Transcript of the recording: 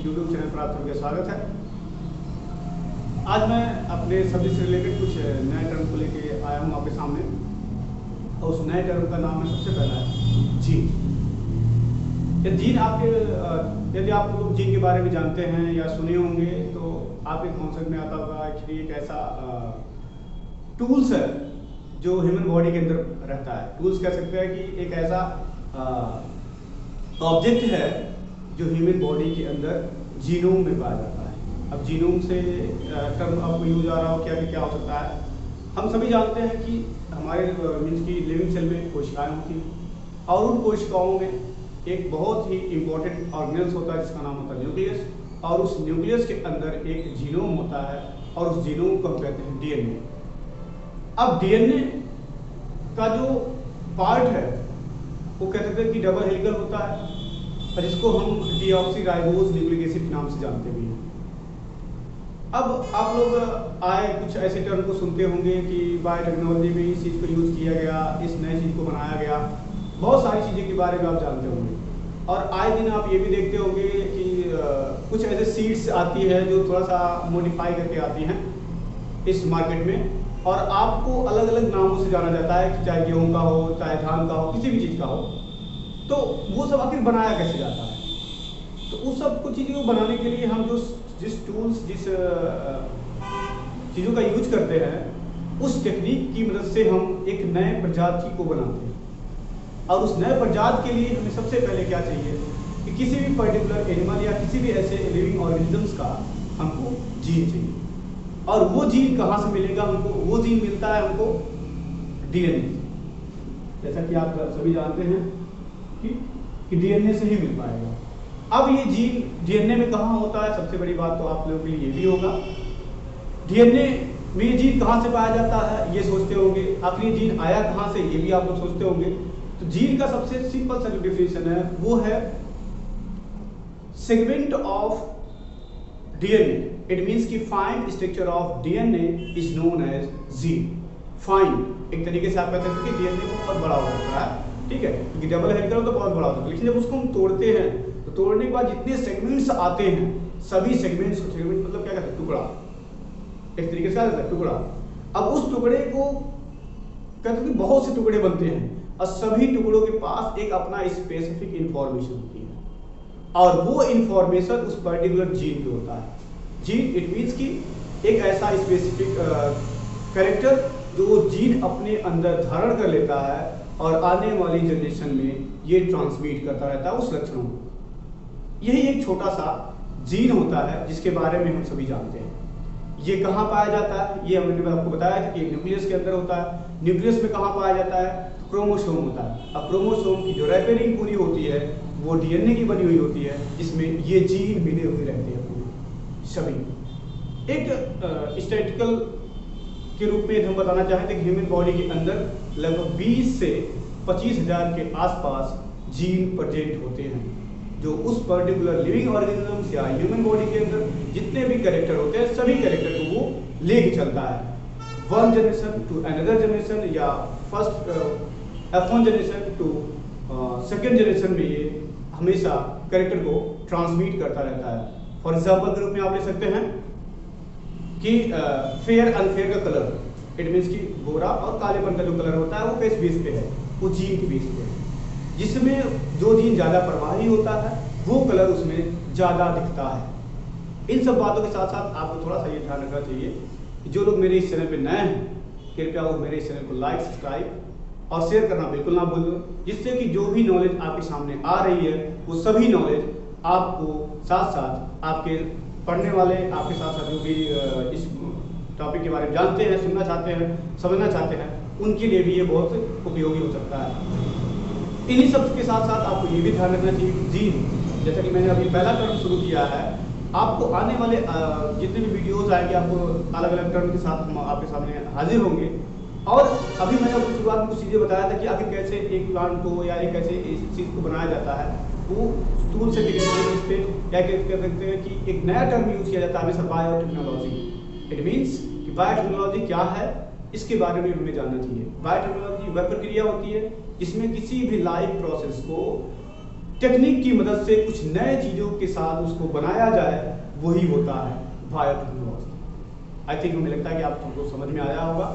YouTube channel पर आप सबका स्वागत है। आज मैं अपने सब्जेक्ट से रिलेटेड कुछ नए टर्म को लेके आया हूँ आपके सामने, और उस नए टर्म का नाम है सबसे पहला है जीन। ये जीन आपके यदि आप लोग जीन के बारे में जानते हैं या सुने होंगे तो आपके कॉन्सेप्ट में आता होगा कि एक ऐसा टूल्स है जो ह्यूमन बॉडी के अंदर रहता है। टूल्स कह सकते हैं कि एक ऐसा ऑब्जेक्ट है जो ह्यूमन बॉडी के अंदर जीनोम में पाया जाता है। अब जीनोम से टर्म आपको यूज आ रहा हो क्या हो सकता है। हम सभी जानते हैं कि हमारे मीन्स की लिविंग सेल में कोशिकाएं होती हैं और उन कोशिकाओं में एक बहुत ही इम्पोर्टेंट ऑर्गेनेल्स होता है जिसका नाम होता है न्यूक्लियस, और उस न्यूक्लियस के अंदर एक जीनोम होता है और उस जीनोम को हम कहते हैं डीएनए। अब डीएनए का जो पार्ट है वो कह सकते हैं कि डबल हेलिकल होता है, और जिसको हम डीऑक्सीराइबोज न्यूक्लिक एसिड के नाम से जानते भी हैं। अब आप लोग आए कुछ ऐसे टर्म को सुनते होंगे कि बायोटेक्नोलॉजी में इस चीज़ को यूज़ किया गया, इस नई चीज़ को बनाया गया, बहुत सारी चीज़ें के बारे में आप जानते होंगे। और आए दिन आप ये भी देखते होंगे कि कुछ ऐसे सीड्स आती है जो थोड़ा सा मॉडिफाई करके आती हैं इस मार्केट में, और आपको अलग अलग नामों से जाना जाता है कि चाहे गेहूँ का हो, चाहे धान का हो, किसी भी चीज़ का हो। तो वो सब आखिर बनाया कैसे जाता है? तो उस सब कुछ चीज़ों को बनाने के लिए हम जिस टूल्स जिस चीज़ों का यूज करते हैं उस टेक्निक की मदद से हम एक नए प्रजाति को बनाते हैं। और उस नए प्रजाति के लिए हमें सबसे पहले क्या चाहिए कि किसी भी पर्टिकुलर एनिमल या किसी भी ऐसे लिविंग ऑर्गेनिजम्स का हमको जीन चाहिए। और वो जीन कहाँ से मिलेगा हमको? वो जीन मिलता है हमको डीएनए। जैसा कि आप सभी जानते हैं कि डीएनए से ही मिल पाएगा। अब ये जीन डीएनए में कहाँ होता है? सबसे बड़ी बात तो आप लोगों के लिए ये भी होगा, डीएनए में ये जीन कहाँ से पाया जाता है ये सोचते होंगे। आखिर ये जीन आया कहाँ से ये भी आप लोग सोचते होंगे। तो जीन का सबसे सिंपल सा जो डेफिनेशन है वो है segment of DNA. It means कि fine structure of DNA is known as gene. Fine एक तरीके से आप कह सकते हैं कि डीएनए बहुत बड़ा हो सकता है, ठीक है, क्योंकि डबल हेलिकल तो बहुत बड़ा होता है, लेकिन जब उसको हम तोड़ते हैं तो तोड़ने के बाद जितने सेगमेंट्स आते हैं सभी सेगमेंट्स को, सेगमेंट मतलब क्या कहते हैं, टुकड़ा, एक तरीके से क्या कहते हैं, टुकड़ा। अब उस टुकड़े को कहते हैं कि बहुत से टुकड़े बनते हैं और सभी टुकड़ों के पास एक अपना स्पेसिफिक इंफॉर्मेशन होती है, और वो इंफॉर्मेशन उस पर्टिकुलर जीन पे होता है। जीन इट मीन्स कि एक ऐसा स्पेसिफिक कैरेक्टर जो वो जीन अपने अंदर धारण कर लेता है और आने वाली जनरेशन में ये ट्रांसमिट करता रहता है उस लक्षणों को। यही एक छोटा सा जीन होता है जिसके बारे में हम सभी जानते हैं। ये कहाँ पाया जाता है? ये हमने आपको बताया था कि न्यूक्लियस के अंदर होता है। न्यूक्लियस में कहाँ पाया जाता है? क्रोमोसोम होता है। अब क्रोमोसोम की जो रैपिंग पूरी होती है वो डीएनए की बनी हुई होती है, जिसमें ये जीन मिले हुए रहते हैं पूरे सभी। एक स्टैटिस्टिकल के रूप में हम बताना चाहते हैं कि ह्यूमन बॉडी के अंदर लगभग 20 से 25,000 के आसपास जीन प्रेजेंट होते हैं, जो उस पर्टिकुलर लिविंग ऑर्गेनिजम्स या ह्यूमन बॉडी के अंदर जितने भी कैरेक्टर होते हैं सभी कैरेक्टर को वो लेके चलता है, one generation to another generation, या first F1 generation to second generation में ये हमेशा कैरेक्टर को ट्रांसमिट करता रहता है। फॉर एग्जाम्पल के रूप में आप ले सकते हैं कि फेयर अनफेयर का कलर, इट मीन्स कि गोरा और कालेपन का जो कलर होता है वो किस बेस पे है? वो जीन के बेस पे है। जिसमें जो जीन ज़्यादा प्रभावी होता है वो कलर उसमें ज़्यादा दिखता है। इन सब बातों के साथ साथ आपको थोड़ा सा ये ध्यान रखना चाहिए कि जो लोग मेरे इस चैनल पे नए हैं कृपया वो मेरे इस चैनल को लाइक, सब्सक्राइब और शेयर करना बिल्कुल ना भूलो, जिससे कि जो भी नॉलेज आपके सामने आ रही है वो सभी नॉलेज आपको साथ साथ आपके पढ़ने वाले, आपके साथ साथ जो भी इस टॉपिक के बारे में जानते हैं, सुनना चाहते हैं, समझना चाहते हैं, उनके लिए भी ये बहुत उपयोगी हो सकता है। इन्हीं सब के साथ साथ आपको ये भी ध्यान रखना चाहिए कि जीन, जैसा कि मैंने अभी पहला टर्म शुरू किया है, आपको आने वाले जितने भी वीडियोस आएंगे आपको अलग अलग टर्म के साथ हम आपके सामने हाजिर होंगे। और अभी मैंने आपको शुरुआत में कुछ चीज़ें बताया था कि आखिर कैसे एक प्लांट को या एक ऐसे इस चीज़ को बनाया जाता है, वो टूल से इस पे क्या कह सकते हैं कि एक नया टर्म यूज किया जाता है हमेशा, बायोटेक्नोलॉजी। इट मीन्स कि बायोटेक्नोलॉजी क्या है इसके बारे में हमें जानना चाहिए। बायोटेक्नोलॉजी वह प्रक्रिया होती है जिसमें किसी भी लाइफ प्रोसेस को टेक्निक की मदद से कुछ नए चीज़ों के साथ उसको बनाया जाए, वही होता है बायोटेक्नोलॉजी। आई थिंक मुझे लगता है कि आप तुमको समझ में आया होगा।